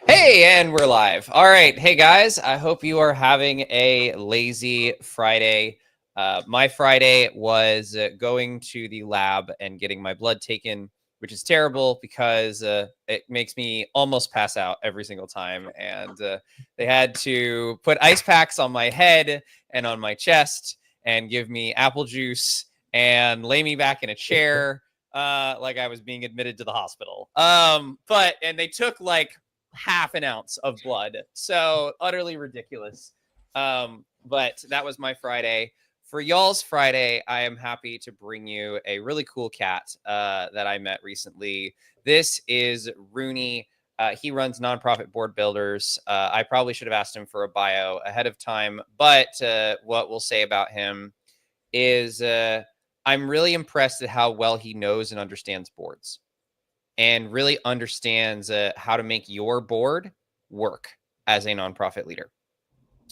Hey, and we're live. All right. Hey, guys. I hope you are having a lazy Friday. My Friday was going to the lab and getting my blood taken, which is terrible because it makes me almost pass out every single time. And they had to put ice packs on my head and on my chest and give me apple juice and lay me back in a chair like I was being admitted to the hospital. And they took like half an ounce of blood, so utterly ridiculous. But that was my Friday. For y'all's Friday, I am happy to bring you a really cool cat that I met recently. This is Rooney. He runs Nonprofit Board Builders. I probably should have asked him for a bio ahead of time, but what we'll say about him is I'm really impressed at how well he knows and understands boards and really understands how to make your board work as a nonprofit leader.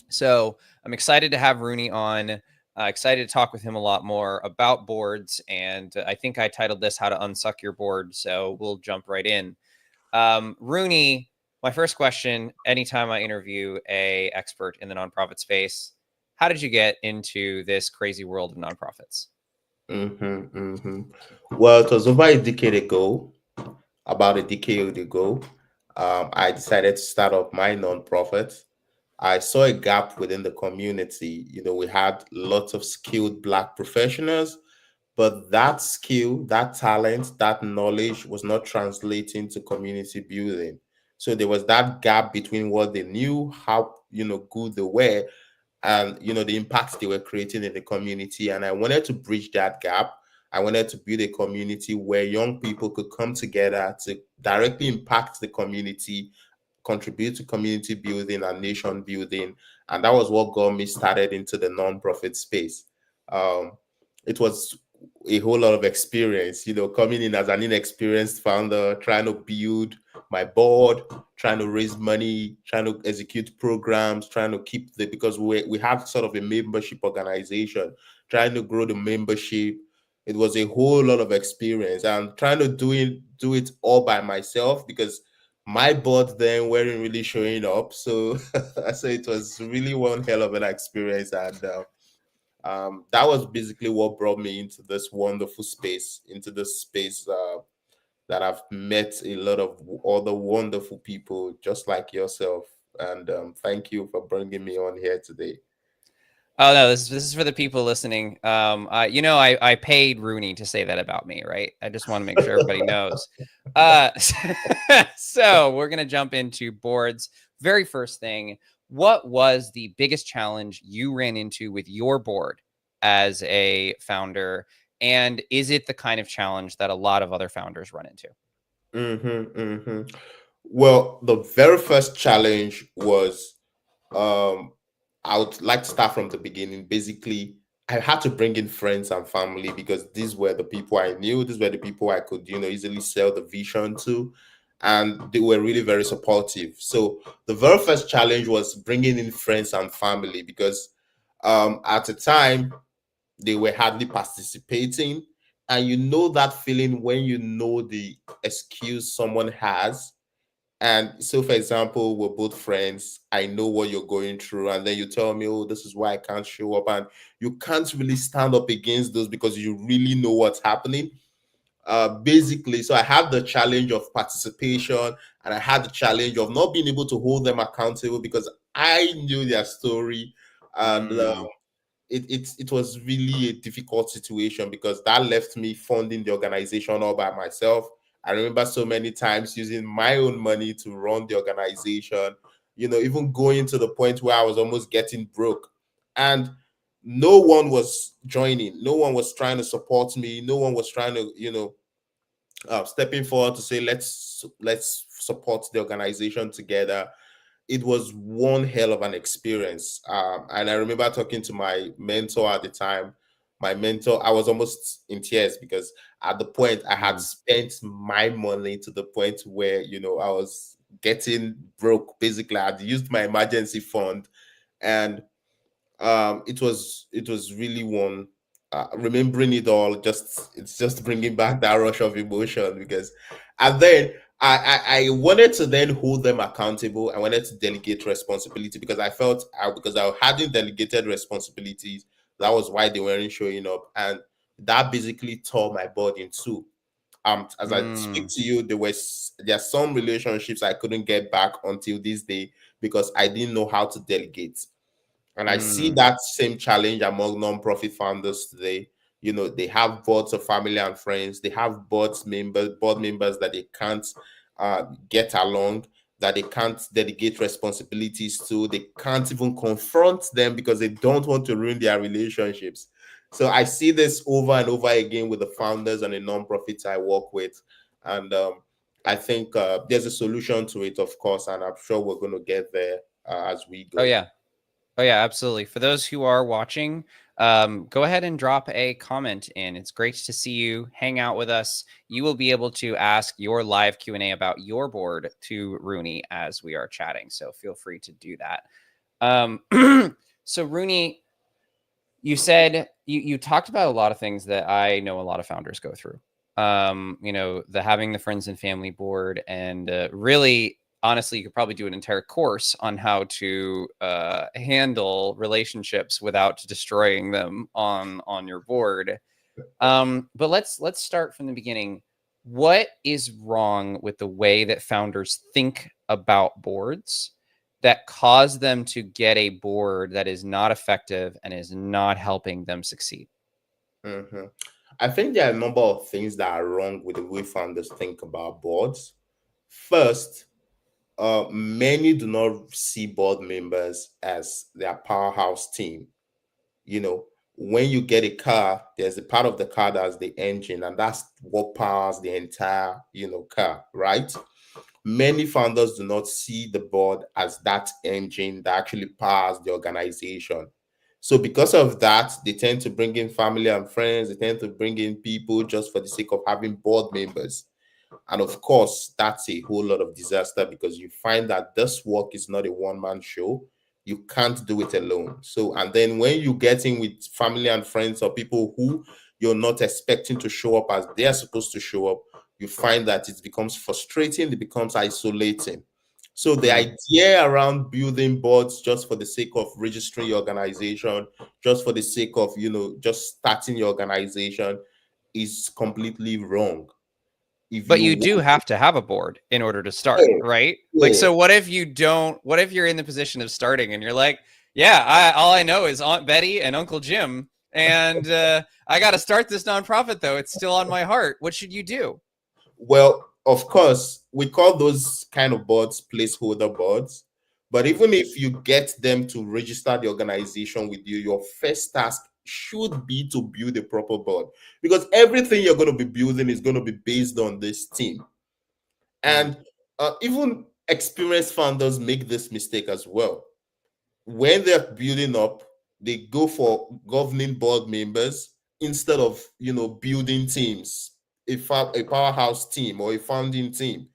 So I'm excited to have Rooney on. Excited to talk with him a lot more about boards. And I think I titled this How to Unsuck Your Board. So we'll jump right in. Rooney, my first question, anytime I interview a expert in the nonprofit space, how did you get into this crazy world of nonprofits? Well, it was over a decade ago, about a decade ago. I decided to start up my nonprofit. I saw a gap within the community. We had lots of skilled Black professionals, but that skill, that talent, that knowledge was not translating to community building. So there was that gap between what they knew, how good they were, and the impacts they were creating in the community. And I wanted to bridge that gap. I wanted to build a community where young people could come together to directly impact the community, contribute to community building and nation building. And that was what got me started into the nonprofit space. It was a whole lot of experience, coming in as an inexperienced founder, trying to build my board, trying to raise money, trying to execute programs, trying to keep because we have sort of a membership organization, trying to grow the membership. It was a whole lot of experience and trying to do it all by myself because my board then weren't really showing up. So so it was really one hell of an experience. And that was basically what brought me into this wonderful space, into this space that I've met a lot of other wonderful people just like yourself. And thank you for bringing me on here today. Oh no, this is for the people listening. I paid Rooney to say that about me, right? I just want to make sure everybody knows. Uh, so we're gonna jump into boards. Very first thing, what was the biggest challenge you ran into with your board as a founder, and is it the kind of challenge that a lot of other founders run into? Well, the very first challenge was um, I would like to start from the beginning. Basically, I had to bring in friends and family because these were the people I knew. These were the people I could, easily sell the vision to. And they were really very supportive. So the very first challenge was bringing in friends and family because at the time, they were hardly participating. And you know that feeling when you know the excuse someone has, and so, for example, we're both friends. I know what you're going through, and then you tell me, "Oh, this is why I can't show up," and you can't really stand up against those because you really know what's happening. Basically, so I had the challenge of participation, and I had the challenge of not being able to hold them accountable because I knew their story, and Mm. it was really a difficult situation because that left me funding the organization all by myself. I remember so many times using my own money to run the organization, even going to the point where I was almost getting broke. And no one was joining, no one was trying to support me, no one was trying to, stepping forward to say, let's support the organization together. It was one hell of an experience. And I remember talking to my mentor at the time. My mentor, I was almost in tears because at the point I had Mm. spent my money to the point where, I was getting broke. Basically, I had used my emergency fund, and it was really one. Remembering it all, it's just bringing back that rush of emotion because, and then I wanted to then hold them accountable. I wanted to delegate responsibility because I felt because I hadn't delegated responsibilities, that was why they weren't showing up, and that basically tore my board in two. As I speak Mm, to you, there are some relationships I couldn't get back until this day because I didn't know how to delegate. And I see mm, that same challenge among nonprofit founders today. They have boards of family and friends. They have board members that they can't get along, that they can't delegate responsibilities to. They can't even confront them because they don't want to ruin their relationships. So I see this over and over again with the founders and the nonprofits I work with, and I think there's a solution to it, of course, and I'm sure we're going to get there as we oh go. yeah. Oh yeah, absolutely. For those who are watching, go ahead and drop a comment in. It's great to see you. Hang out with us. You will be able to ask your live Q&A about your board to Rooney as we are chatting. So feel free to do that. So Rooney, you said you talked about a lot of things that I know a lot of founders go through. The having the friends and family board, and really honestly, you could probably do an entire course on how to handle relationships without destroying them on your board. But let's start from the beginning. What is wrong with the way that founders think about boards that cause them to get a board that is not effective and is not helping them succeed? Mhm. I think there are a number of things that are wrong with the way founders think about boards. First, many do not see board members as their powerhouse team. When you get a car, there's a part of the car that's the engine, and that's what powers the entire, car, right? Many founders do not see the board as that engine that actually powers the organization. So, because of that, they tend to bring in family and friends, they tend to bring in people just for the sake of having board members. And of course, that's a whole lot of disaster because you find that this work is not a one-man show. You can't do it alone. So, and then when you get in with family and friends or people who you're not expecting to show up as they're supposed to show up, you find that it becomes frustrating, it becomes isolating. So the Mm. idea around building boards just for the sake of registering your organization, just for the sake of, just starting your organization is completely wrong. If But you you do want, have to have a board in order to start, yeah, right? Like, yeah. so what if you don't? What if you're in the position of starting and you're like, yeah, all I know is Aunt Betty and Uncle Jim, and I got to start this nonprofit though. It's still on my heart. What should you do? Well, of course, we call those kind of boards placeholder boards. But Mm, even if you get them to register the organization with you, your first task should be to build a proper board because everything you're going to be building is going to be based on this team. mm. And even experienced founders make this mistake as well. When they're building up, they go for governing board members instead of building teams, a powerhouse team or a founding team.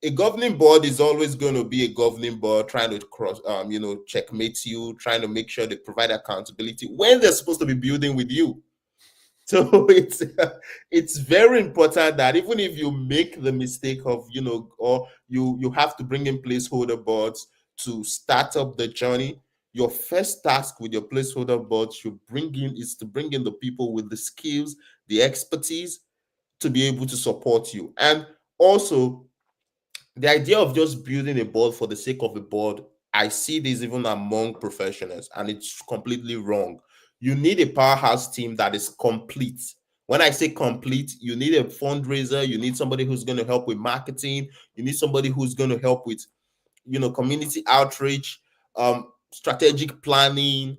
A governing board is always going to be a governing board trying to checkmate you, trying to make sure they provide accountability when they're supposed to be building with you. So it's very important that even if you make the mistake of or you have to bring in placeholder boards to start up the journey, your first task with your placeholder board should bring in is to bring in the people with the skills, the expertise to be able to support you. And also the idea of just building a board for the sake of a board, I see this even among professionals, and it's completely wrong. You need a powerhouse team that is complete. When I say complete, you need a fundraiser, you need somebody who's going to help with marketing, you need somebody who's going to help with community outreach, strategic planning,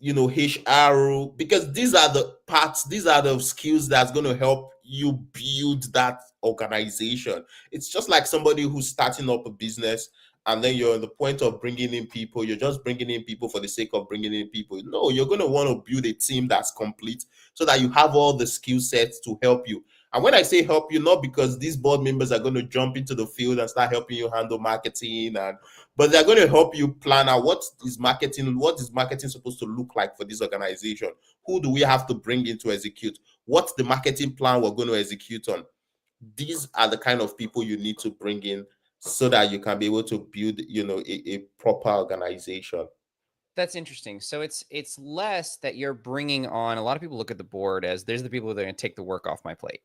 HR, because these are the parts, these are the skills that's going to help you build that organization. It's just like somebody who's starting up a business and then you're on the point of bringing in people, you're just bringing in people for the sake of bringing in people. No, you're going to want to build a team that's complete so that you have all the skill sets to help you. And when I say help you, not because these board members are going to jump into the field and start helping you handle marketing, but they're going to help you plan out what is marketing supposed to look like for this organization. Who do we have to bring in to execute? What's the marketing plan we're going to execute on? these are the kind of people you need to bring in so that you can be able to build, a proper organization. That's interesting. So it's less that you're bringing on. A lot of people look at the board as there's the people that are going to take the work off my plate.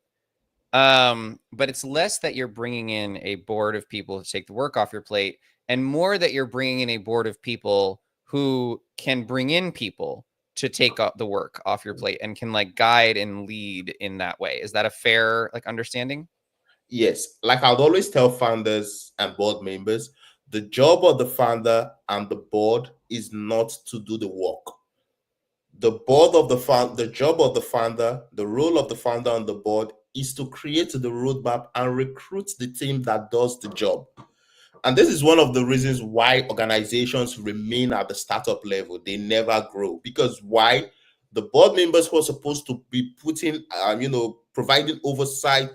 But it's less that you're bringing in a board of people to take the work off your plate, and more that you're bringing in a board of people who can bring in people to take the work off your plate and can like guide and lead in that way. Is that a fair like understanding? Yes, like I'd always tell founders and board members, the job of the founder and the board is not to do the work. The job of the founder, the role of the founder on the board is to create the roadmap and recruit the team that does the job. And this is one of the reasons why organizations remain at the startup level. They never grow. Because why? The board members who are supposed to be putting, providing oversight,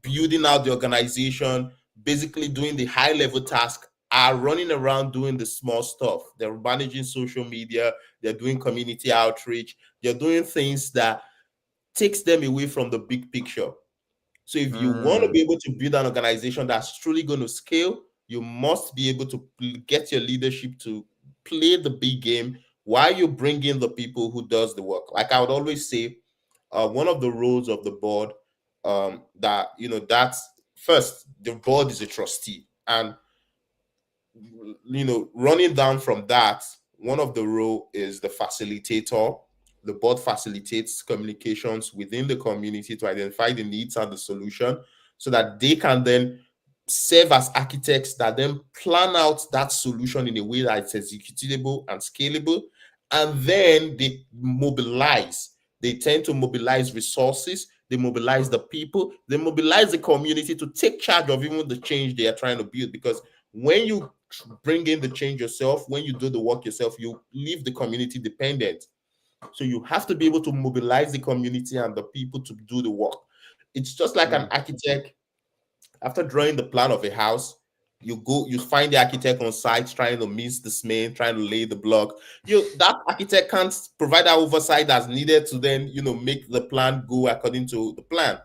building out the organization, basically doing the high level task, are running around doing the small stuff. They're managing social media, they're doing community outreach, they're doing things that takes them away from the big picture. So if you want to Mm. be able to build an organization that's truly going to scale, you must be able to get your leadership to play the big game while you bring in the people who does the work. Like I would always say, one of the roles of the board, that that's first, the board is a trustee, and running down from that, one of the role is the facilitator. The board facilitates communications within the community to identify the needs and the solution so that they can then serve as architects that then plan out that solution in a way that it's executable and scalable. And then they mobilize. They tend to mobilize resources, they mobilize the people, they mobilize the community to take charge of even the change they are trying to build. Because when you bring in the change yourself, when you do the work yourself, you leave the community dependent. So you have to be able to mobilize the community and the people to do the work. It's just like an Mm. architect. After drawing the plan of a house, you find the architect on site trying to mix the cement, trying to lay the block. That architect can't provide that oversight that's needed to then make the plan go according to the plan.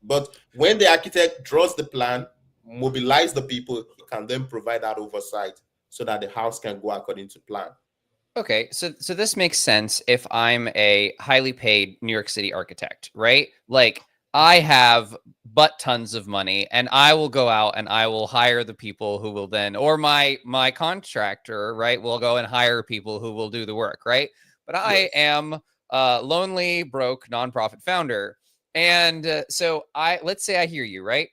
But when the architect draws the plan, mobilize the people, he can then provide that oversight so that the house can go according to plan. Okay, so this makes sense if I'm a highly paid New York City architect, right? Like I have but tons of money and I will go out and I will hire the people who will then, or my contractor, right, will go and hire people who will do the work, right? But I Yes. am a lonely, broke nonprofit founder. And so let's say I hear you, right?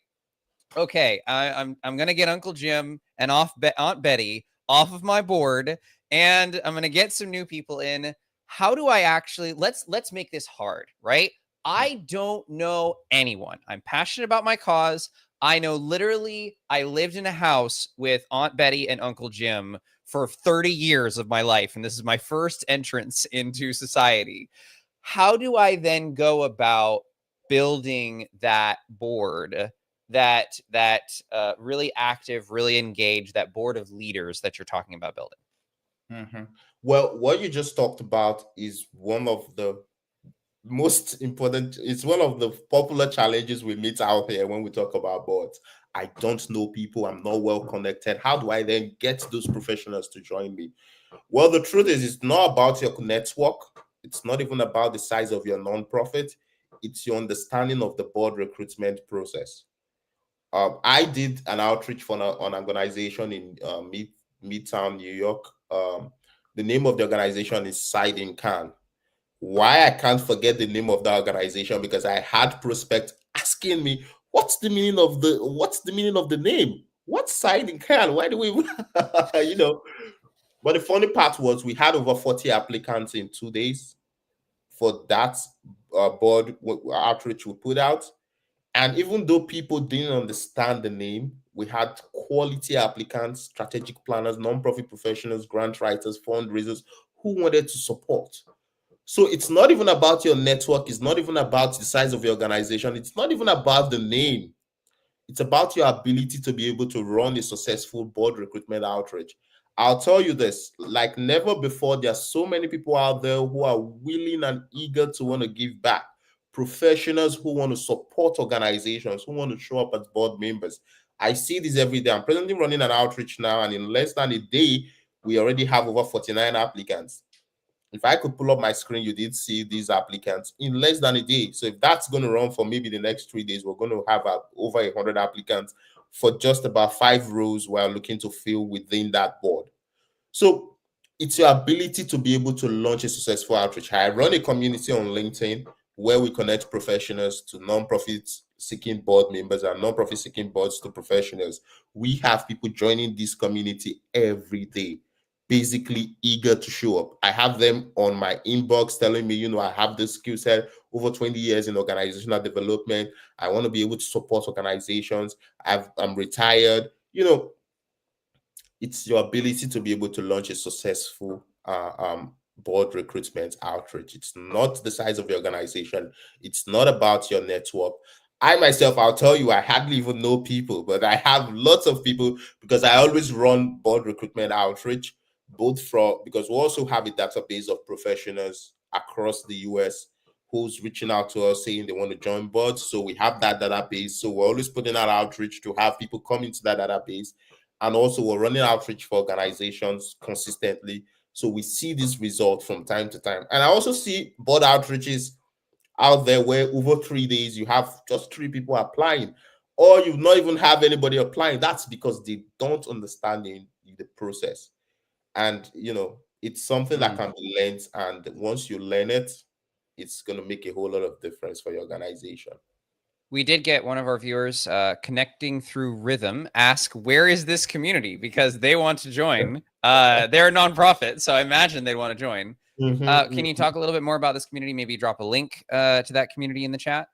Okay, I'm gonna get Uncle Jim and Aunt Betty off of my board, and I'm gonna get some new people in. How do I actually let's make this hard, right? I don't know anyone. I'm passionate about my cause. I know literally I lived in a house with Aunt Betty and Uncle Jim for 30 years of my life, and this is my first entrance into society. How do I then go about building that board, that really active, really engaged, that board of leaders that you're talking about building? Mhm. Well, what you just talked about is one of the most important, it's one of the popular challenges we meet out here when we talk about boards. I don't know people, I'm not well connected. How do I then get those professionals to join me? Well, the truth is, it's not about your network. It's not even about the size of your nonprofit. It's your understanding of the board recruitment process. I did an outreach for an organization in Midtown, New York. The name of the organization is Side in Can. Why I can't forget the name of the organization, because I had prospects asking me, what's the meaning of the name? What's Side in Can? Why do we you know? But the funny part was we had over 40 applicants in 2 days for that board outreach we put out. And even though people didn't understand the name, we had quality applicants, strategic planners, nonprofit professionals, grant writers, fundraisers who wanted to support. So it's not even about your network, it's not even about the size of your organization, it's not even about the name. It's about your ability to be able to run a successful board recruitment outreach. I'll tell you this, like never before, there are so many people out there who are willing and eager to want to give back. professionals who want to support organizations, who want to show up as board members. I see this every day. I'm presently running an outreach now, and in less than a day, we already have over 49 applicants. If I could pull up my screen, you did see these applicants in less than a day. So if that's going to run for maybe the next 3 days, we're going to have over 100 applicants for just about 5 rows we're looking to fill within that board. So it's your ability to be able to launch a successful outreach. I run a community on LinkedIn where we connect professionals to nonprofits seeking board members and nonprofit seeking boards to professionals. We have people joining this community every day, basically eager to show up. I have them on my inbox telling me, I have this skill set, over 20 years in organizational development. I want to be able to support organizations. I'm retired. It's your ability to be able to launch a successful board recruitment outreach. It's not the size of your organization. It's not about your network. I myself, I'll tell you, I hardly even know people, but I have lots of people because I always run board recruitment outreach, because we also have a database of professionals across the US who's reaching out to us saying they want to join boards. So we have that database. So we're always putting out outreach to have people come into that database. And also, we're running outreach for organizations consistently. So we see this result from time to time. And I also see board outreaches out there where over 3 days you have just 3 people applying, or you not even have anybody applying. That's because they don't understand the process. And it's something that can be learned. And once you learn it, it's going to make a whole lot of difference for your organization. We did get one of our viewers connecting through Rhythm ask, where is this community? Because they want to join. They're a nonprofit, so I imagine they'd want to join. Can you talk a little bit more about this community? Maybe drop a link to that community in the chat?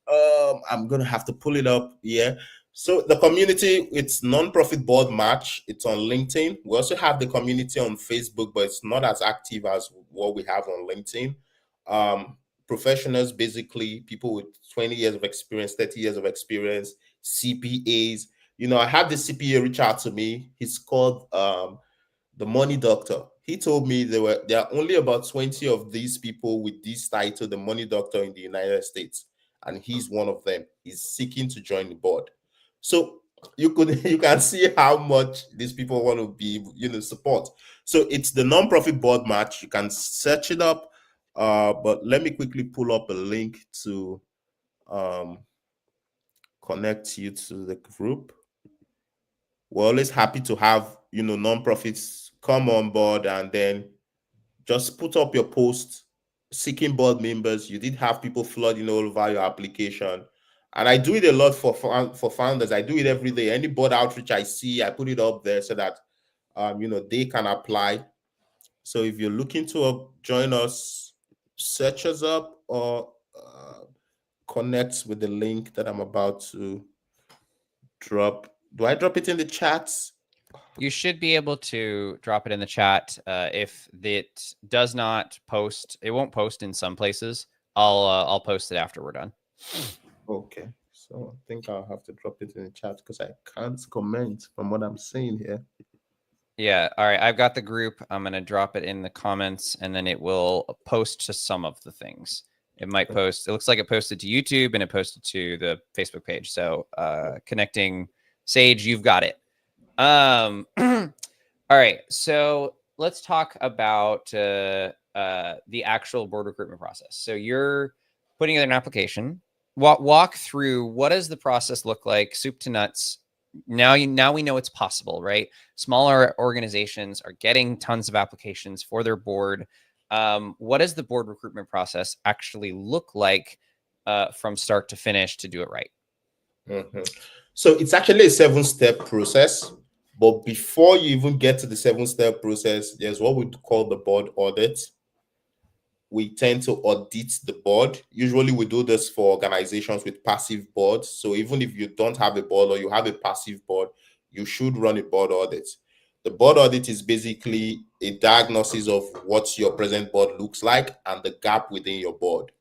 I'm going to have to pull it up. Yeah. So the community, it's Nonprofit Board Match. It's on LinkedIn. We also have the community on Facebook, but it's not as active as what we have on LinkedIn. Professionals, basically people with 20 years of experience, 30 years of experience, CPAs. I had the CPA reach out to me. He's called the Money Doctor. He told me there are only about 20 of these people with this title, the Money Doctor, in the United States, and he's one of them. He's seeking to join the board. So you can see how much these people want to be support. So it's the Nonprofit Board Match. You can search it up. But let me quickly pull up a link to connect you to the group. We're always happy to have nonprofits come on board, and then just put up your post seeking board members. You did have people flooding all over your application, and I do it a lot for founders. I do it every day. Any board outreach I see, I put it up there so that they can apply. So if you're looking to join us, search us up or connect with the link that I'm about to drop. Do I drop it in the chats? You should be able to drop it in the chat. If it does not post, it won't post in some places. I'll post it after we're done. Okay. So I think I'll have to drop it in the chat because I can't comment from what I'm saying here. Yeah. All right. I've got the group. I'm going to drop it in the comments, and then it will post to some of the things. It might post. It looks like it posted to YouTube and it posted to the Facebook page. So connecting Sage, you've got it. All right. So let's talk about the actual board recruitment process. So you're putting together an application. Walk through, what does the process look like, soup to nuts? Now we know it's possible, right? Smaller organizations are getting tons of applications for their board. What does the board recruitment process actually look like from start to finish to do it right? So it's actually a 7-step process. But before you even get to the 7-step process, there's what we call the board audit. We tend to audit the board. Usually we do this for organizations with passive boards. So even if you don't have a board or you have a passive board, you should run a board audit. The board audit is basically a diagnosis of what your present board looks like and the gap within your board.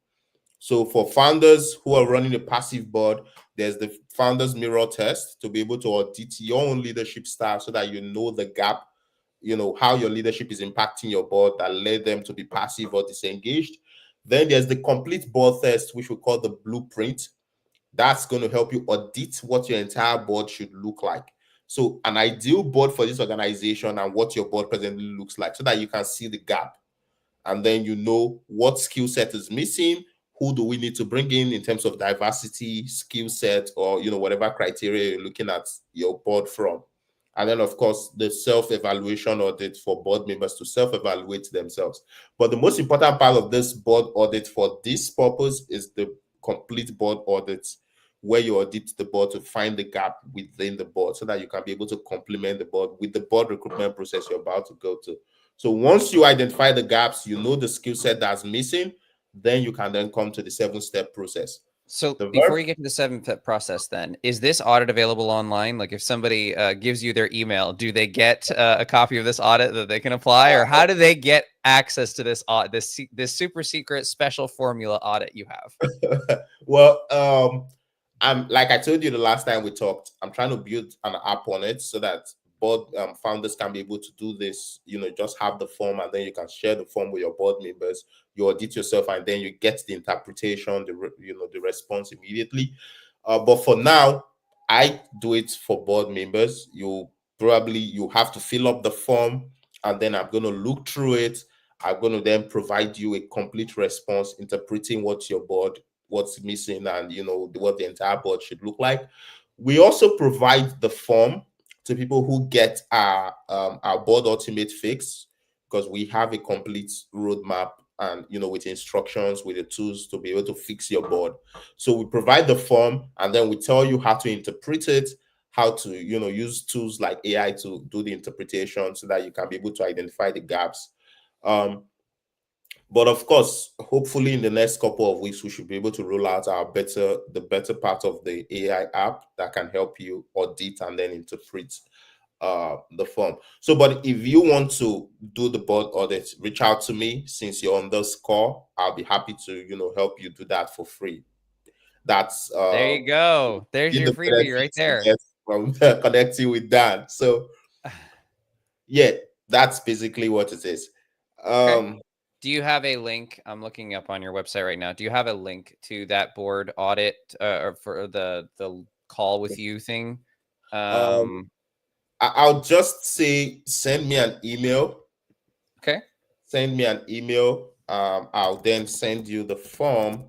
So for founders who are running a passive board, there's the founders mirror test to be able to audit your own leadership style so that you know the gap, how your leadership is impacting your board that led them to be passive or disengaged. Then there's the complete board test, which we call the blueprint. That's going to help you audit what your entire board should look like. So an ideal board for this organization and what your board presently looks like, so that you can see the gap, and then you know what skill set is missing, who do we need to bring in terms of diversity, skill set, or whatever criteria you're looking at your board from. And then of course the self-evaluation audit for board members to self-evaluate themselves. But the most important part of this board audit for this purpose is the complete board audit, where you audit the board to find the gap within the board, so that you can be able to complement the board with the board recruitment process you're about to go to. So once you identify the gaps, you know the skill set that's missing, then you can then come to the 7-step process. So before you get to the 7-step process, then, is this audit available online? Like if somebody gives you their email, do they get a copy of this audit that they can apply, or how do they get access to this this super secret special formula audit you have? Well, I'm like I told you the last time we talked, I'm trying to build an app on it so that board founders can be able to do this. Just have the form, and then you can share the form with your board members. You audit yourself, and then you get the interpretation, the response immediately. But for now, I do it for board members. You have to fill up the form, and then I'm going to look through it. I'm going to then provide you a complete response, interpreting what's missing, and what the entire board should look like. We also provide the form to people who get our board ultimate fix, because we have a complete roadmap, and with instructions, with the tools to be able to fix your board. So we provide the form, and then we tell you how to interpret it, how to use tools like AI to do the interpretation, so that you can be able to identify the gaps. But of course, hopefully in the next couple of weeks, we should be able to roll out the better part of the AI app that can help you audit and then interpret the form. So, but if you want to do the board audit, reach out to me. Since you're on this call, I'll be happy to help you do that for free. That's there you go. There's your freebie right there from connecting with Dan. So yeah, that's basically what it is. Okay. Do you have a link? I'm looking up on your website right now. Do you have a link to that board audit or for the call with you thing? I'll just say send me an email. Okay. Send me an email. I'll then send you the form,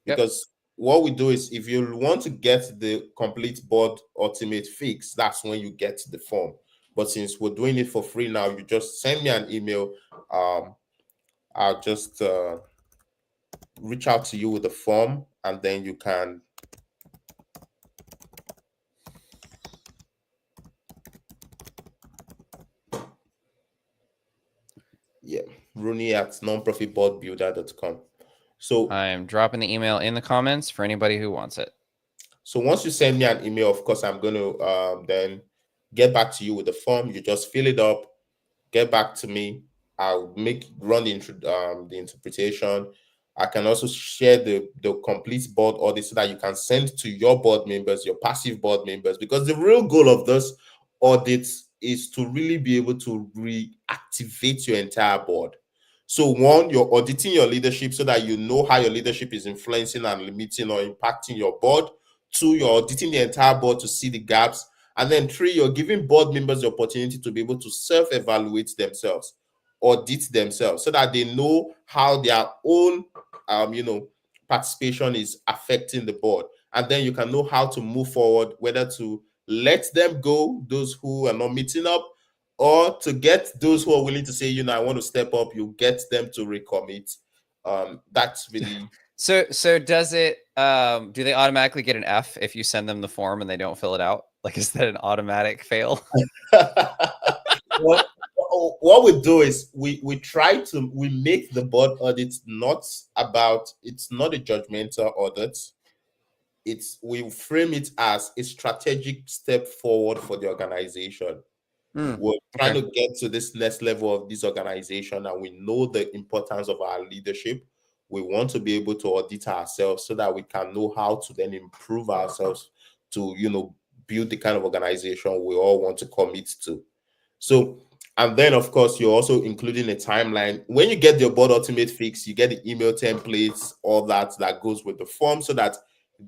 because what we do is, if you want to get the complete board ultimate fix, that's when you get the form. But since we're doing it for free now, you just send me an email. I'll just reach out to you with the form, and then you can Rooney at nonprofitboardbuilder.com. So I'm dropping the email in the comments for anybody who wants it. So once you send me an email, of course, I'm going to then get back to you with the form. You just fill it up, get back to me. I'll run the interpretation. I can also share the complete board audit, so that you can send to your board members, your passive board members, because the real goal of this audit is to really be able to reactivate your entire board. So one, you're auditing your leadership so that you know how your leadership is influencing and limiting or impacting your board. 2, you're auditing the entire board to see the gaps. And then 3, you're giving board members the opportunity to be able to self-evaluate themselves, audit themselves, so that they know how their own participation is affecting the board. And then you can know how to move forward, whether to let them go, those who are not meeting up, or to get those who are willing to say, I want to step up. You get them to recommit. That's really so does it do they automatically get an F if you send them the form and they don't fill it out? Like, is that an automatic fail? Well, what we do is we make the board audit it's not a judgmental audit. We frame it as a strategic step forward for the organization. We're trying to get to this next level of this organization, and we know the importance of our leadership. We want to be able to audit ourselves so that we can know how to then improve ourselves to build the kind of organization we all want to commit to. So And then, of course, you're also including a timeline. When you get your board ultimate fix, you get the email templates, all that goes with the form, so that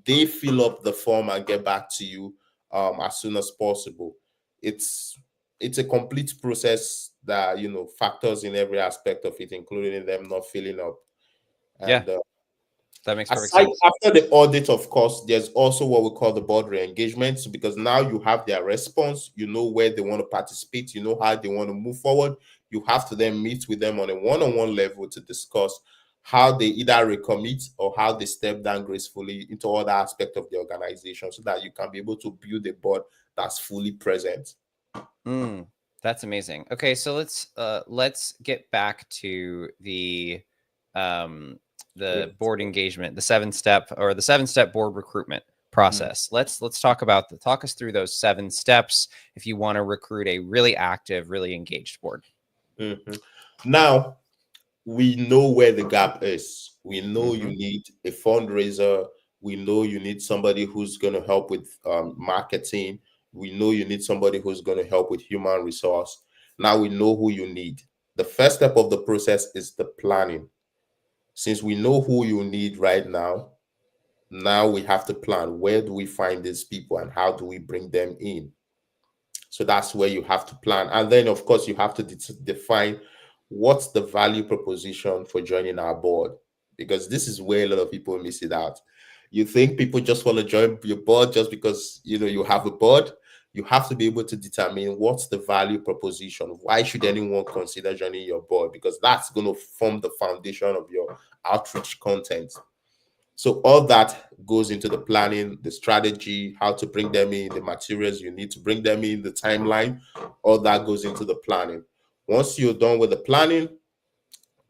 they fill up the form and get back to you as soon as possible. It's it's a complete process that factors in every aspect of it, including them not filling up. Yeah, And that makes perfect aside sense. after the audit, of course, there's also what we call the board re-engagement. So because now you have their response, you know where they want to participate, you know how they want to move forward. You have to then meet with them on a one-on-one level to discuss how they either recommit or how they step down gracefully into other aspect of the organization, so that you can be able to build a board that's fully present. Mm, that's amazing. Okay, so let's get back to the board engagement, the seven step board recruitment process. Let's talk us through those 7 steps if you want to recruit a really active, really engaged board. Mhm. Now, we know where the gap is. We know you Mm-hmm. need a fundraiser. We know you need somebody who's going to help with marketing. We know you need somebody who's going to help with human resource. Now we know who you need. The first step of the process is the planning. Since we know who you need right now we have to plan, where do we find these people and how do we bring them in? So that's where you have to plan. And then, of course, you have to define what's the value proposition for joining our board, because this is where a lot of people miss it out. You think people just want to join your board just because you have a board. You have to be able to determine what's the value proposition. Why should anyone consider joining your board? Because that's going to form the foundation of your outreach content. So all that goes into the planning, the strategy, how to bring them in, the materials you need to bring them in, the timeline. All that goes into the planning. Once you're done with the planning,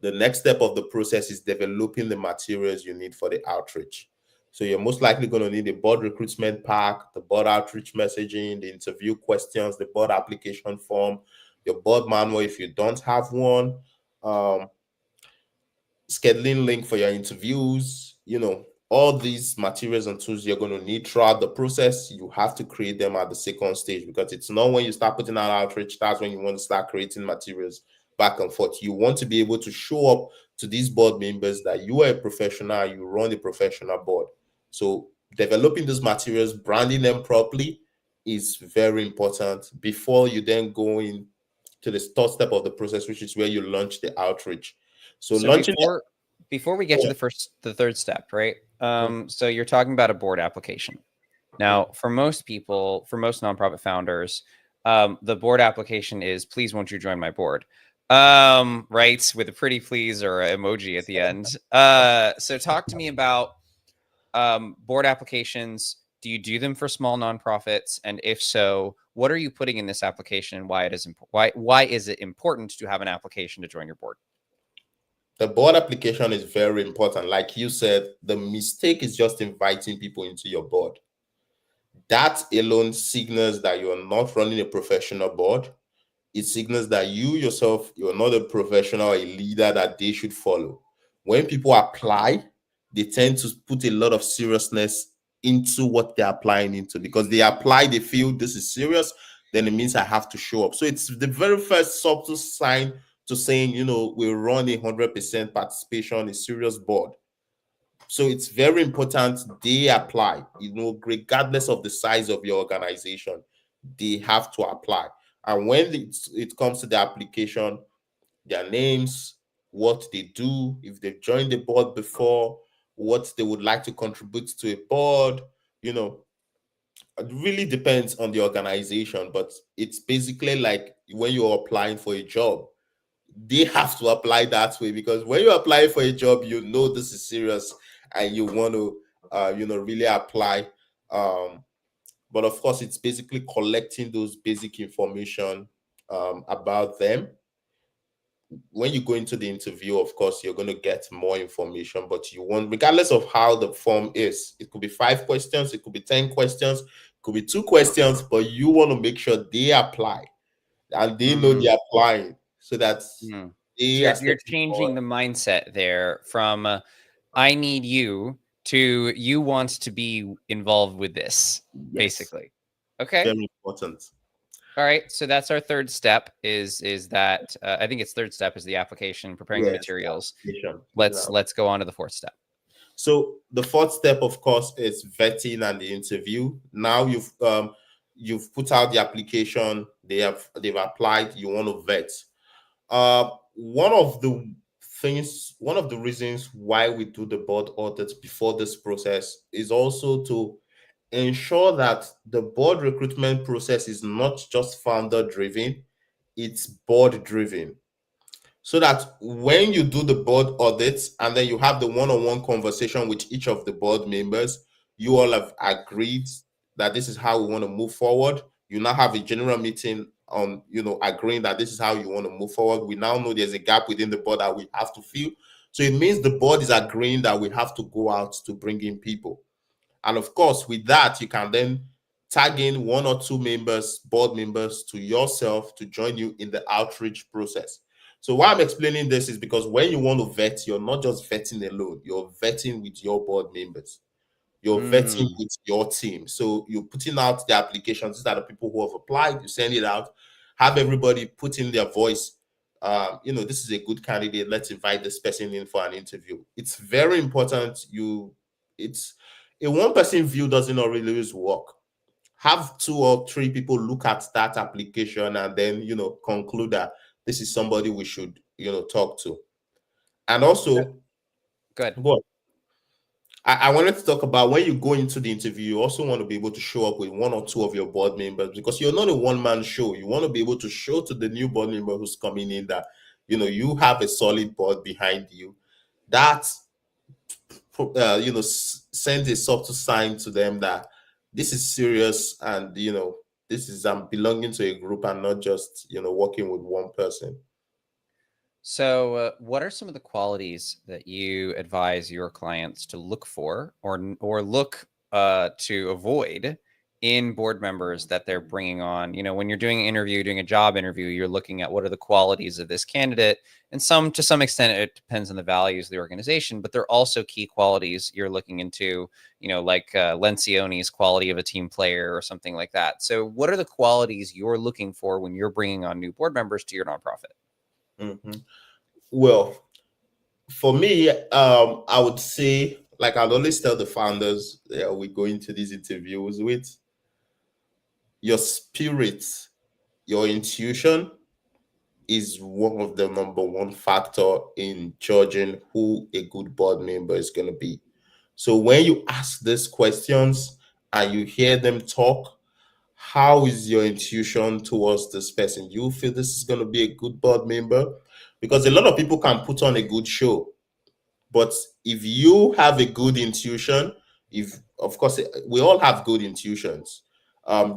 the next step of the process is developing the materials you need for the outreach. So you're most likely going to need a board recruitment pack, the board outreach messaging, the interview questions, the board application form, your board manual if you don't have one, um, scheduling link for your interviews, all these materials and tools you're going to need throughout the process. You have to create them at the second stage, because it's not when you start putting out outreach, that's when you want to start creating materials back and forth. You want to be able to show up to these board members that you are a professional, you run a professional board. So developing those materials, branding them properly is very important before you then go in to the third step of the process, which is where you launch the outreach. So So launching before we get to the third step, right? So you're talking about a board application. Now, for most people, for most nonprofit founders, the board application is please won't you join my board? Right, with a pretty please or a emoji at the end. So talk to me about board applications. Do you do them for small nonprofits? And if so, what are you putting in this application and why it is why is it important to have an application to join your board? the board application is very important. Like you said, the mistake is just inviting people into your board. That alone signals that you are not running a professional board. It signals that you yourself, you're not a professional, a leader that they should follow. When people apply, they tend to put a lot of seriousness into what they're applying into, because they apply, they feel this is serious, then it means I have to show up. So it's the very first subtle sign to saying, we run 100% participation, a serious board. So it's very important they apply, regardless of the size of your organization, they have to apply. And when it comes to the application, their names, what they do, if they've joined the board before, what they would like to contribute to a board, you know, it really depends on the organization, but it's basically like when you're applying for a job, they have to apply that way, because when you apply for a job, this is serious and you want to really apply. But of course, it's basically collecting those basic information about them. When you go into the interview, of course, you're going to get more information, but you want, regardless of how the form is, it could be 5 questions, it could be 10 questions, it could be 2 questions, but you want to make sure they apply and they know Mm, they're applying, so that So they are you're stepping changing forward. the mindset there from I need you to you want to be involved with this, Yes, basically. Okay. very important. All right, so that's our third step. Is that I think it's third step is the application, preparing the Yes, materials. application. Let's go on to the fourth step. So the fourth step, of course, is vetting and the interview. Now you've put out the application, they've applied, you want to vet. One of the reasons why we do the board audits before this process is also to ensure that the board recruitment process is not just founder driven, it's board driven, so that when you do the board audits and then you have the one-on-one conversation with each of the board members, you all have agreed that this is how we want to move forward. You now have a general meeting on, agreeing that this is how you want to move forward. We now know there's a gap within the board that we have to fill. So it means the board is agreeing that we have to go out to bring in people. And of course, with that, you can then tag in one or two members, board members, to yourself to join you in the outreach process. So why I'm explaining this is because when you want to vet, you're not just vetting alone, you're vetting with your board members. You're vetting Mm. with your team. So you're putting out the applications. These are the people who have applied. You send it out, have everybody put in their voice. This is a good candidate. Let's invite this person in for an interview. It's very important. It's a one person view doesn't always work. Have two or three people look at that application and then conclude that this is somebody we should talk to. And also, Good. go on. I wanted to talk about when you go into the interview, you also want to be able to show up with one or two of your board members because you're not a one-man show. You want to be able to show to the new board member who's coming in that you have a solid board behind you. That sends a subtle sign to them that this is serious, and this is I'm belonging to a group and not just working with one person. So, what are some of the qualities that you advise your clients to look for, or look to avoid in board members that they're bringing on? When you're doing an interview, doing a job interview, you're looking at what are the qualities of this candidate, and to some extent, it depends on the values of the organization. But there are also key qualities you're looking into, like Lencioni's quality of a team player or something like that. So, what are the qualities you're looking for when you're bringing on new board members to your nonprofit? Mhm. Well, for me, I would say, like I'd always tell the founders, we go into these interviews with your spirit, your intuition is one of the number one factor in judging who a good board member is going to be. So when you ask these questions and you hear them talk, how is your intuition towards this person? You feel this is going to be a good board member? Because a lot of people can put on a good show, but if you have a good intuition, if of course we all have good intuitions,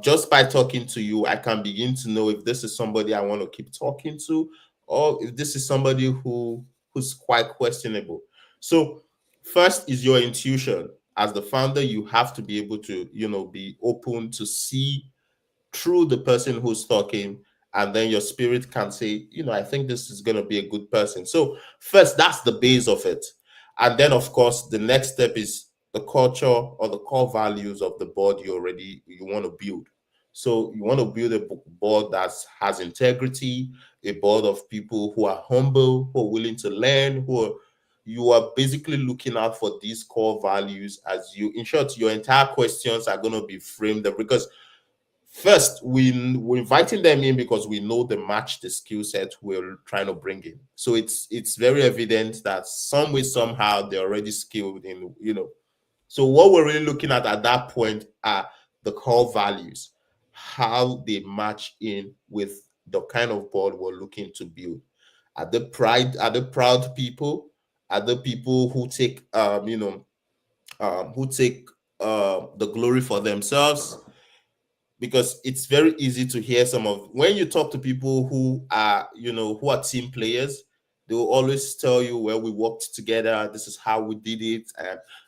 just by talking to you, I can begin to know if this is somebody I want to keep talking to, or if this is somebody who's quite questionable. So first is your intuition. As the founder, you have to be able to, be open to see through the person who's talking, and then your spirit can say, I think this is going to be a good person. So first, that's the base of it. And then of course the next step is the culture or the core values of the board you want to build. So you want to build a board that has integrity, a board of people who are humble, who are willing to learn, you are basically looking out for these core values. As you, in short, your entire questions are going to be framed up because first, we're inviting them in because we know they match the skill set we're trying to bring in. So it's very evident that some way, somehow, they're already skilled in. So what we're really looking at that point are the core values, how they match in with the kind of board we're looking to build. Are the proud people? Are the people who take who take the glory for themselves? Because it's very easy to hear some of when you talk to people who are team players, they will always tell you, well, we worked together, this is how we did it.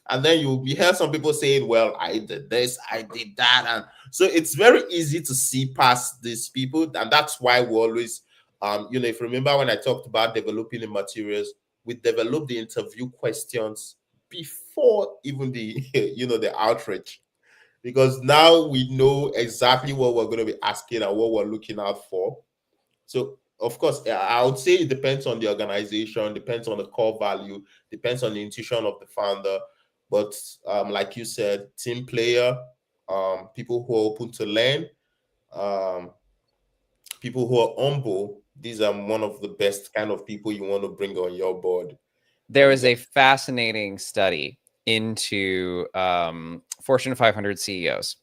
And then you hear some people saying, well, I did this, I did that. And so it's very easy to see past these people, and that's why we always if you remember when I talked about developing the materials, we develop the interview questions before even the the outreach. because now we know exactly what we're going to be asking and what we're looking out for. So, of course, I would say it depends on the organization, depends on the core value, depends on the intuition of the founder. But like you said, team player, people who are open to learn, um, people who are humble. These are one of the best kind of people you want to bring on your board There when you was get. a fascinating study into Fortune 500 CEOs.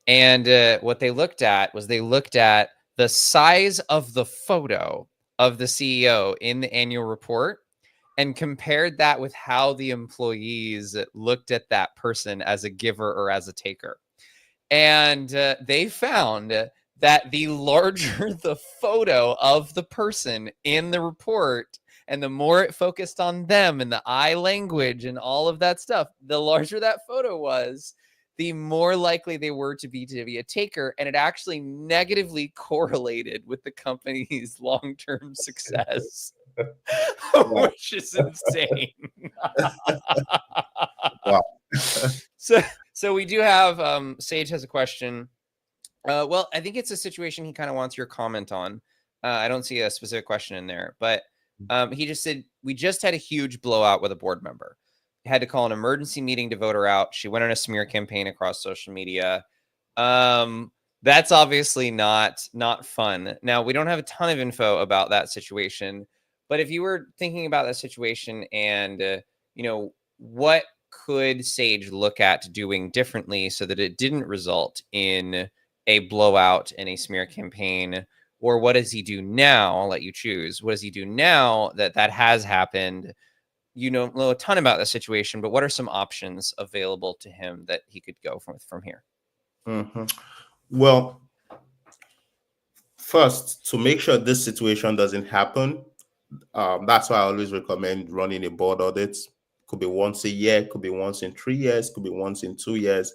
And what they looked at was they looked at the size of the photo of the CEO in the annual report and compared that with how the employees looked at that person as a giver or as a taker. And they found that the larger the photo of the person in the report and the more it focused on them and the eye language and all of that stuff, the larger that photo was, the more likely they were to be a taker. And it actually negatively correlated with the company's long-term success, Wow. which is insane. Wow. so so we do have Sage has a question. Well, I think it's a situation he kind of wants your comment on. I don't see a specific question in there, but he just said, we just had a huge blowout with a board member. Had to call an emergency meeting to vote her out. She went on a smear campaign across social media. That's obviously not fun. Now, we don't have a ton of info about that situation, but if you were thinking about that situation and, what could Sage look at doing differently so that it didn't result in a blowout and a smear campaign? Or what does he do now? I'll let you choose. What does he do now that has happened? You don't know a ton about the situation, but what are some options available to him that he could go from here? Mhm. Well, first, to make sure this situation doesn't happen, that's why I always recommend running a board audit. Could be once a year, could be once in 3 years, could be once in 2 years.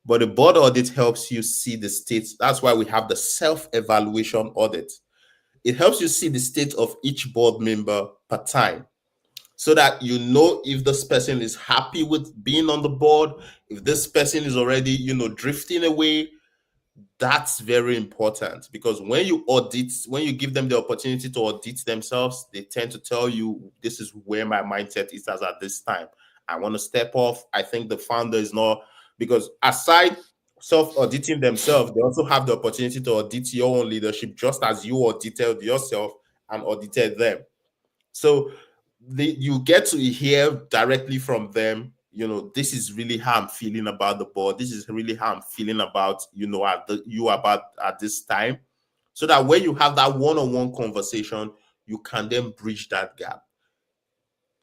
But the board audit helps you see the state. That's why we have the self-evaluation audit. It helps you see the state of each board member per time, so that you know if this person is happy with being on the board, if this person is already, drifting away. That's very important, because when you audit, when you give them the opportunity to audit themselves, they tend to tell you, this is where my mindset is as at this time. I want to step off. I think the founder is not, because aside self-auditing themselves, they also have the opportunity to audit your own leadership, just as you audited yourself and audited them. So you get to hear directly from them, this is really how I'm feeling about the board. This is really how I'm feeling about, at this time. So that when you have that one-on-one conversation, you can then bridge that gap.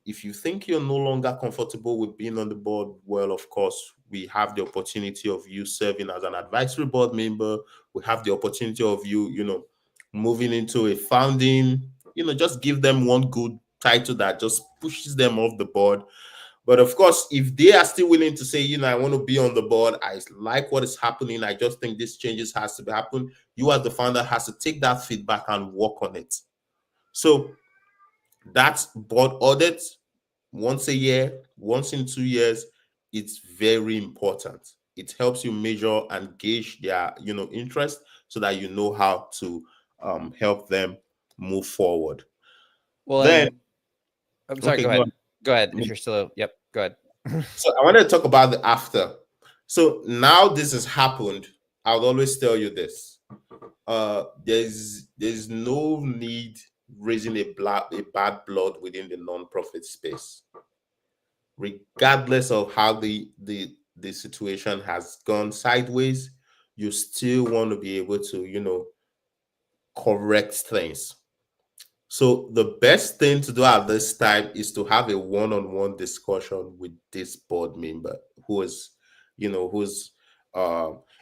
If you think you're no longer comfortable with being on the board, well, of course, we have the opportunity of you serving as an advisory board member. We have the opportunity of you, moving into a founding, just give them one good title that just pushes them off the board. But of course, if they are still willing to say, I want to be on the board, I like what is happening, I just think these changes has to happen, you as the founder has to take that feedback and work on it. So that's board audit once a year, once in 2 years. It's very important. It helps you measure and gauge their, interest, so that you know how to help them move forward. Well, Then, and I'm sorry. okay, Go go ahead. on. Go ahead. If you're still, yep. Go ahead. So I want to talk about the after. So now this has happened. I would always tell you this. There's no need raising a bad blood within the non-profit space, regardless of how the situation has gone sideways. You still want to be able to, correct things. So the best thing to do at this time is to have a one-on-one discussion with this board member who is, who's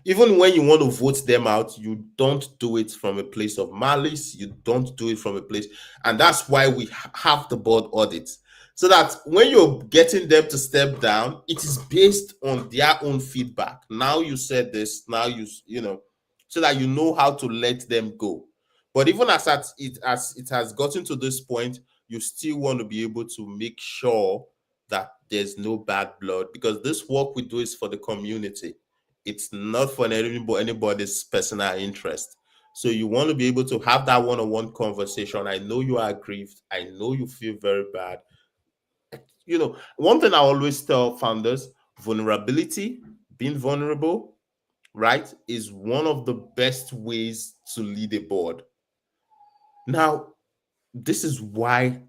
even when you want to vote them out, you don't do it from a place of malice. You don't do it from a place, and that's why we have the board audit. So that when you're getting them to step down, it is based on their own feedback. Now you said this, now so that you know how to let them go. But even as it has gotten to this point, you still want to be able to make sure that there's no bad blood, because this work we do is for the community. It's not for anybody's personal interest. So you want to be able to have that one-on-one conversation. I know you are aggrieved. I know you feel very bad. One thing I always tell founders, vulnerability, being vulnerable, right, is one of the best ways to lead a board. Now, this is why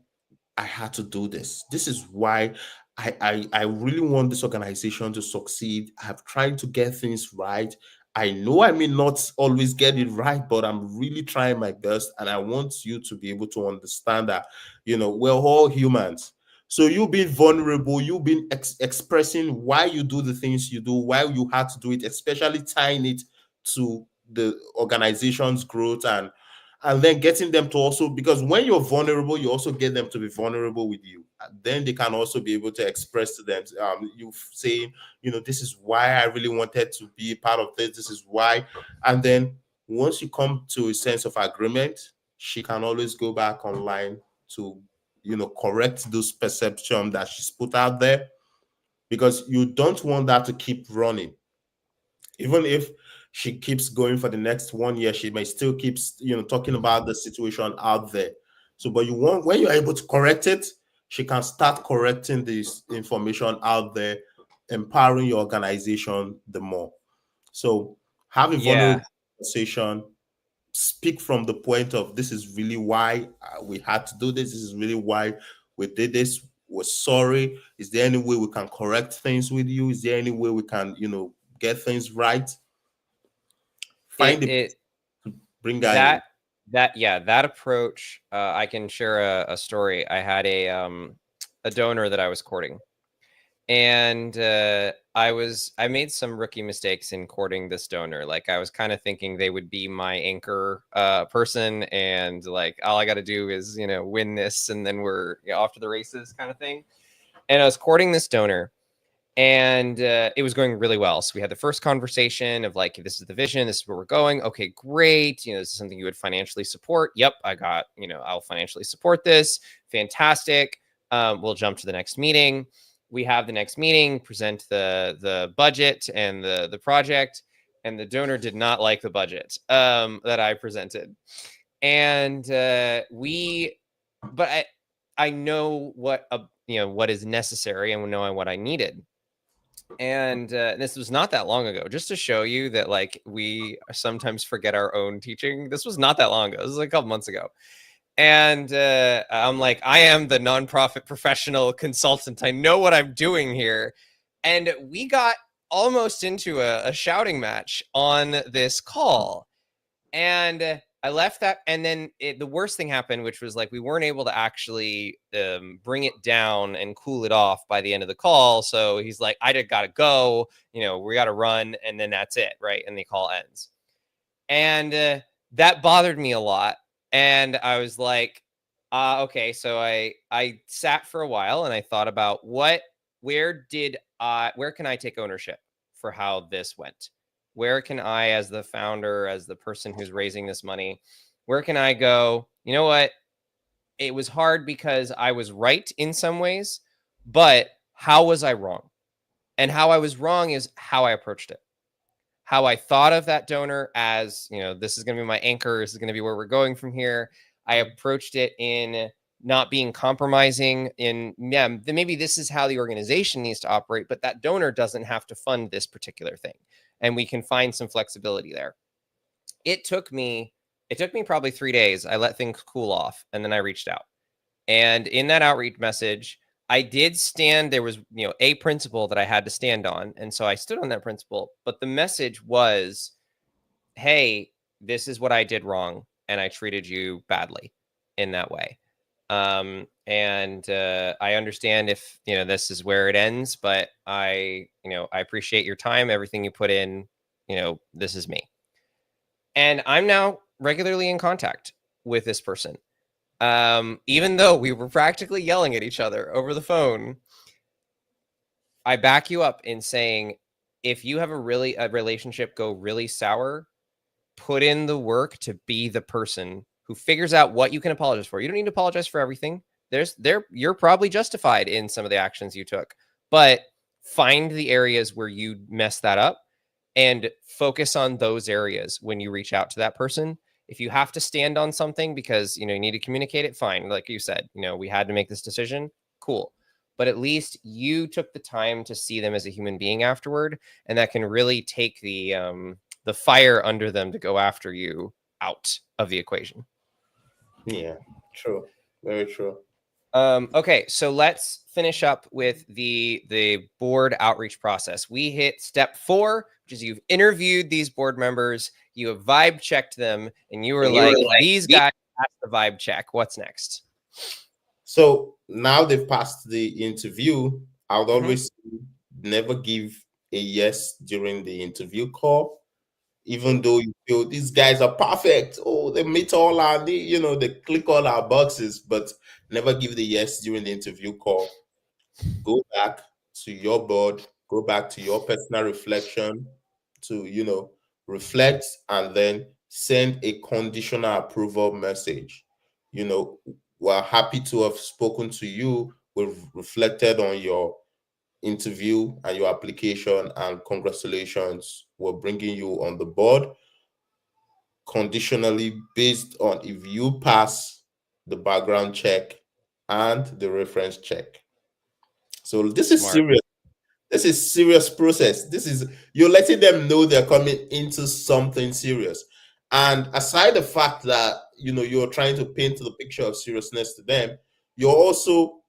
I had to do this. This is why I really want this organization to succeed. I've tried to get things right. I know I may not always get it right, but I'm really trying my best. And I want you to be able to understand that, we're all humans. So you being vulnerable, you been expressing why you do the things you do, why you had to do it, especially tying it to the organization's growth, and then getting them to also, because when you're vulnerable, you also get them to be vulnerable with you. And then they can also be able to express to them, you saying, this is why I really wanted to be a part of this. This is why. And then once you come to a sense of agreement, she can always go back online to, correct those perceptions that she's put out there, because you don't want that to keep running. Even if she keeps going for the next 1 year, she may still keep talking about the situation out there. So but you want, when you're able to correct it, she can start correcting this information out there, empowering your organization the more. So have a Yeah. vulnerable conversation, speak from the point of, this is really why we had to do this. This is really why we did this. We're sorry. Is there any way we can correct things with you? Is there any way we can, get things right? Find the It bring her in. that approach, I can share a story. I had a donor that I was courting, and I made some rookie mistakes in courting this donor. Like, I was kind of thinking they would be my anchor person, and like, all I got to do is win this, and then we're off to the races, kind of thing. And I was courting this donor, and it was going really well. So we had the first conversation of like, this is the vision, this is where we're going. Okay, great. This is something you would financially support. Yep, I'll financially support this. Fantastic. We'll jump to the next meeting. We have the next meeting, present the budget and the project, and the donor did not like the budget that I presented. And but I know what what is necessary, and know what I needed. And this was not that long ago, just to show you that like we sometimes forget our own teaching. This was not that long ago. This was like a couple months ago. And I'm like, I am the nonprofit professional consultant. I know what I'm doing here. And we got almost into a shouting match on this call. And I left that, and then the worst thing happened, which was like we weren't able to actually bring it down and cool it off by the end of the call. So he's like, I just gotta go, we gotta run, and then that's it, right? And the call ends. And that bothered me a lot. And I was like, okay. So I sat for a while and I thought about where can I take ownership for how this went? Where can I, as the founder, as the person who's raising this money, where can I go? You know what? It was hard because I was right in some ways, but how was I wrong? And how I was wrong is how I approached it. How I thought of that donor as, this is going to be my anchor. This is going to be where we're going from here. I approached it in not being compromising in, maybe this is how the organization needs to operate, but that donor doesn't have to fund this particular thing. And we can find some flexibility there. It took me probably 3 days. I let things cool off, and then I reached out. And in that outreach message, I did stand, there was, a principle that I had to stand on. And so I stood on that principle, but the message was, hey, this is what I did wrong, and I treated you badly in that way. And I understand if, this is where it ends, but I appreciate your time, everything you put in, this is me. And I'm now regularly in contact with this person. Even though we were practically yelling at each other over the phone, I back you up in saying, if you have a relationship go really sour, put in the work to be the person who figures out what you can apologize for. You don't need to apologize for everything. You're probably justified in some of the actions you took, but find the areas where you messed that up and focus on those areas when you reach out to that person. If you have to stand on something because, you need to communicate it, fine. Like you said, we had to make this decision. Cool. But at least you took the time to see them as a human being afterward. And that can really take the fire under them to go after you out of the equation. Yeah, true. Very true. Okay, so let's finish up with the board outreach process. We hit step 4, which is you've interviewed these board members, you have vibe checked them, and you were like, these guys passed the vibe check. What's next? So now they've passed the interview. I would always never give a yes during the interview call, even though you feel these guys are perfect. Oh, they meet all our, they click all our boxes, but never give the yes during the interview call. Go back to your board, go back to your personal reflection to, reflect and then send a conditional approval message. We're happy to have spoken to you. We've reflected on your interview and your application, and congratulations, we're bringing you on the board conditionally based on if you pass the background check and the reference check. So this is Smart. serious. This is serious process. This is, you're letting them know they're coming into something serious. And aside the fact that you're trying to paint the picture of seriousness to them, you're also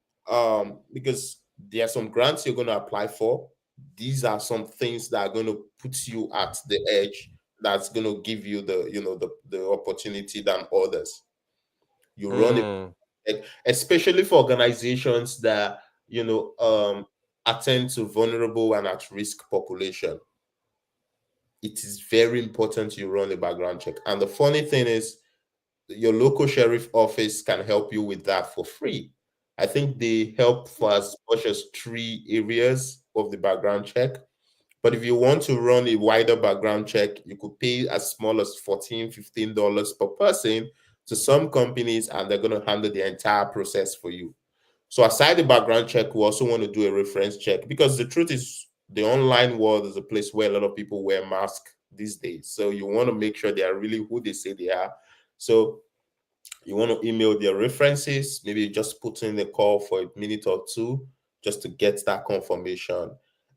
because there are some grants you're going to apply for. These are some things that are going to put you at the edge. That's going to give you the opportunity than others. You run it, especially for organizations that attend to vulnerable and at risk population. It is very important you run a background check. And the funny thing is, your local sheriff office can help you with that for free. I think they help for as much as 3 areas of the background check. But if you want to run a wider background check, you could pay as small as $14-15 per person to some companies, and they're going to handle the entire process for you. So aside the background check, we also want to do a reference check, because the truth is the online world is a place where a lot of people wear masks these days. So you want to make sure they are really who they say they are. So you want to email their references, maybe just put in the call for a minute or two just to get that confirmation.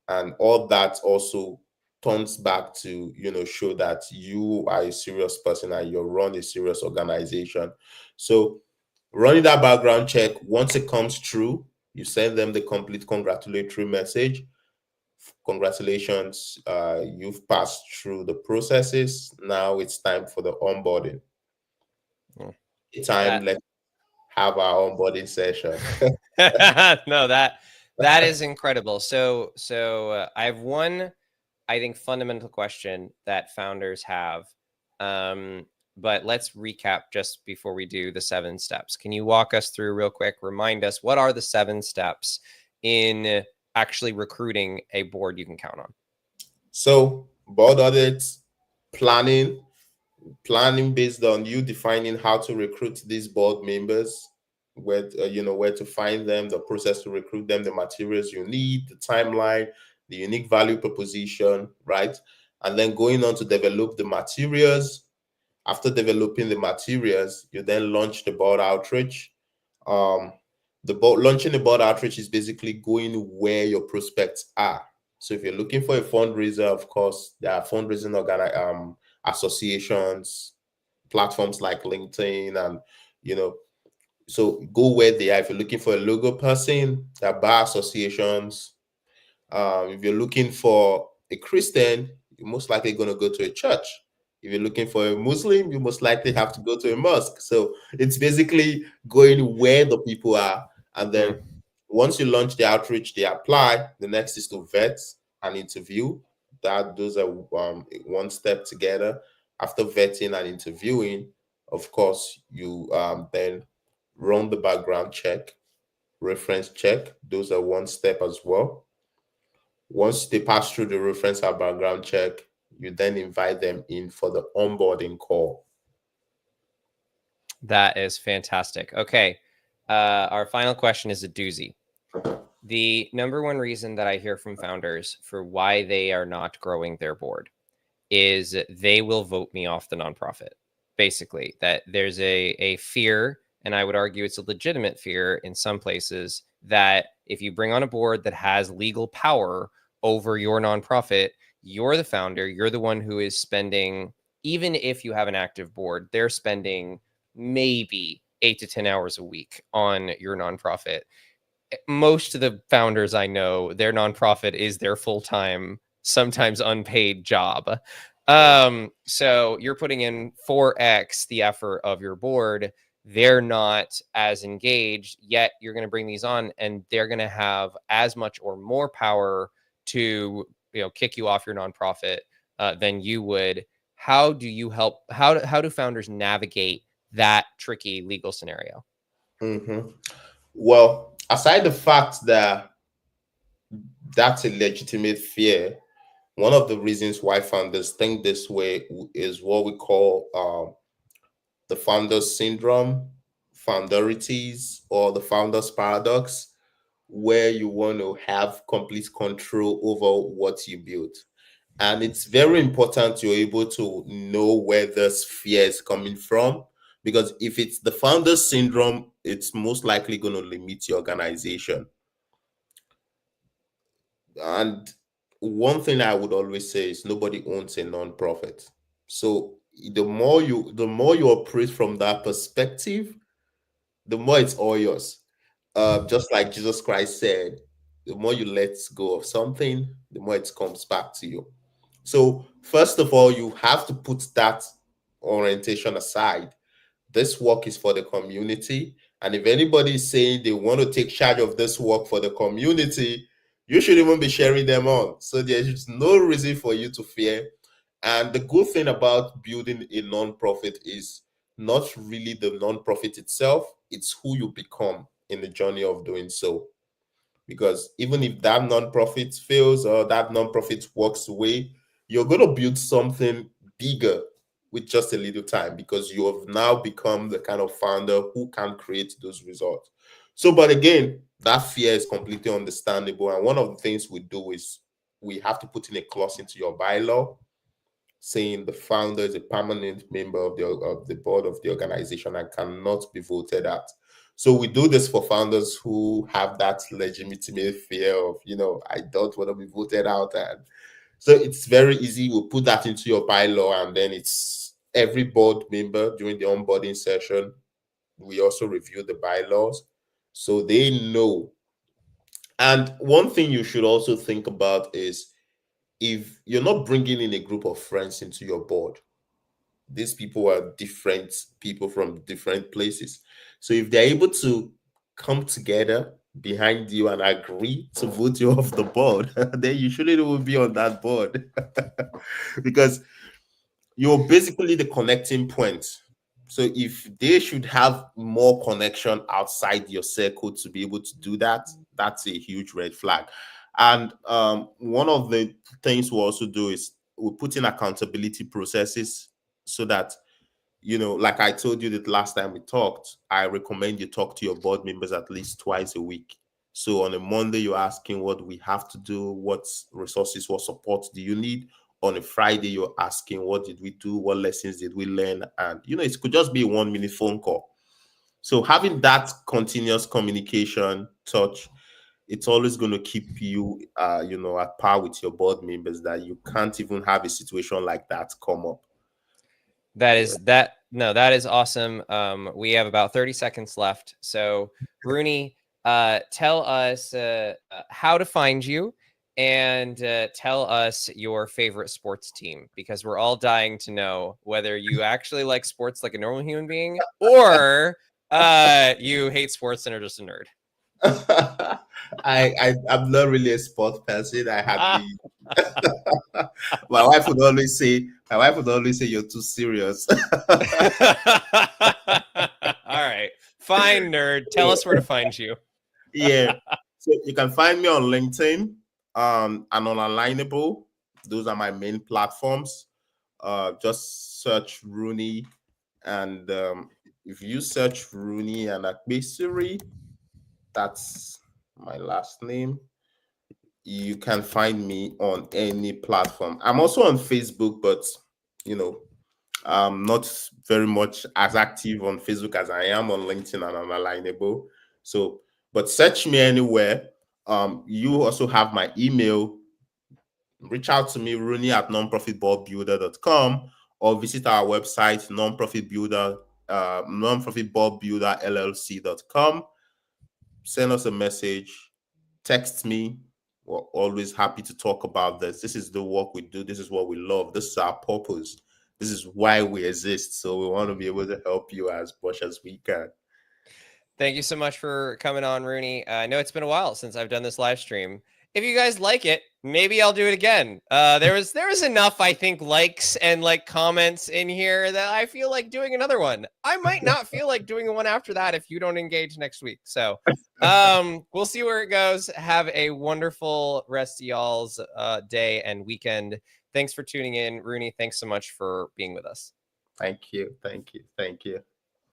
And all that also turns back to, show that you are a serious person and you run a serious organization. So running that background check, once it comes through, you send them the complete congratulatory message. Congratulations, you've passed through the processes. Now it's time for the onboarding. Let's have our onboarding session. No, that is incredible. So I have one, I think, fundamental question that founders have. But let's recap just before we do the 7 steps. Can you walk us through real quick? Remind us, what are the 7 steps in actually recruiting a board you can count on? So board audits, planning based on you defining how to recruit these board members, where where to find them, the process to recruit them, the materials you need, the timeline, the unique value proposition, right? And then going on to develop the materials. After developing the materials, you then launch the board outreach. Launching the board outreach is basically going where your prospects are. So if you're looking for a fundraiser, of course, there are fundraising associations, platforms like LinkedIn, and so go where they are. If you're looking for a logo person, there are bar associations. If you're looking for a Christian, you're most likely going to go to a church. If you're looking for a Muslim, you most likely have to go to a mosque. So it's basically going where the people are. And then once you launch the outreach, they apply. The next is to vet and interview. Those are one step together. After vetting and interviewing, of course, you then run the background check, reference check. Those are one step as well. Once they pass through the reference and background check, you then invite them in for the onboarding call. That is fantastic. Okay. Our final question is a doozy. The number one reason that I hear from founders for why they are not growing their board is they will vote me off the nonprofit. Basically, that there's a fear, and I would argue it's a legitimate fear in some places, that if you bring on a board that has legal power over your nonprofit, you're the founder, you're the one who is spending, even if you have an active board, they're spending maybe 8 to 10 hours a week on your nonprofit. Most of the founders I know, their nonprofit is their full-time, sometimes unpaid job. So you're putting in 4x the effort of your board. They're not as engaged, yet you're going to bring these on and they're going to have as much or more power to, kick you off your nonprofit than you would. How do you help? How do founders navigate that tricky legal scenario? Hmm. Well, aside the fact that that's a legitimate fear, one of the reasons why founders think this way is what we call the founder's syndrome, founderities, or the founder's paradox, where you want to have complete control over what you build. And it's very important you're able to know where this fear is coming from. Because if it's the founder's syndrome, it's most likely going to limit your organization. And one thing I would always say is nobody owns a non-profit. So the more you operate from that perspective, the more it's all yours. Just like Jesus Christ said, the more you let go of something, the more it comes back to you. So first of all, you have to put that orientation aside. This work is for the community. And if anybody is saying they want to take charge of this work for the community, you should even be sharing them on. So there's no reason for you to fear. And the good thing about building a nonprofit is not really the nonprofit itself, it's who you become in the journey of doing so. Because even if that nonprofit fails or that nonprofit walks away, you're going to build something bigger with just a little time because you have now become the kind of founder who can create those results. So, but again, that fear is completely understandable. And one of the things we do is we have to put in a clause into your bylaw saying the founder is a permanent member of the board of the organization and cannot be voted out. So we do this for founders who have that legitimate fear of, I don't want to be voted out. And so it's very easy. We'll put that into your bylaw, and then it's every board member during the onboarding session. We also review the bylaws so they know. And one thing you should also think about is if you're not bringing in a group of friends into your board, these people are different people from different places. So if they're able to come together behind you and agree to vote you off the board, then you shouldn't even be on that board because you're basically the connecting point. So if they should have more connection outside your circle to be able to do that, that's a huge red flag. And one of the things we also do is we put in accountability processes so that like I told you that last time we talked, I recommend you talk to your board members at least twice a week. So on a Monday, you're asking what we have to do, what resources, what support do you need? On a Friday, you're asking what did we do, what lessons did we learn? And it could just be a 1 minute phone call. So having that continuous communication, touch, it's always going to keep you, at par with your board members that you can't even have a situation like that come up. That is that. No, that is awesome. We have about 30 seconds left. So, Rooney, tell us how to find you and tell us your favorite sports team because we're all dying to know whether you actually like sports like a normal human being or you hate sports and are just a nerd. I'm not really a sport person. I hardly. My wife would always say you're too serious. All right. Fine, nerd. Tell us where to find you. Yeah. So you can find me on LinkedIn, and on Alignable. Those are my main platforms. Just search Rooney, and if you search Rooney and Akbesiri, that's my last name. You can find me on any platform. I'm also on Facebook, but you know, I'm not very much as active on Facebook as I am on LinkedIn and on Alignable. So, but search me anywhere. You also have my email. Reach out to me, Rooney at nonprofitballbuilder.com, or visit our website, nonprofitballbuilderllc.com. Send us a message, text me. We're always happy to talk about this. This is the work we do. This is what we love. This is our purpose. This is why we exist. So we want to be able to help you as much as we can. Thank you so much for coming on, Rooney. I know it's been a while since I've done this live stream. If you guys like it, maybe I'll do it again. There was enough, I think, likes and like comments in here that I feel like doing another one. I might not feel like doing one after that if you don't engage next week. So we'll see where it goes. Have a wonderful rest of y'all's day and weekend. Thanks for tuning in, Rooney. Thanks so much for being with us. Thank you. Thank you. Thank you.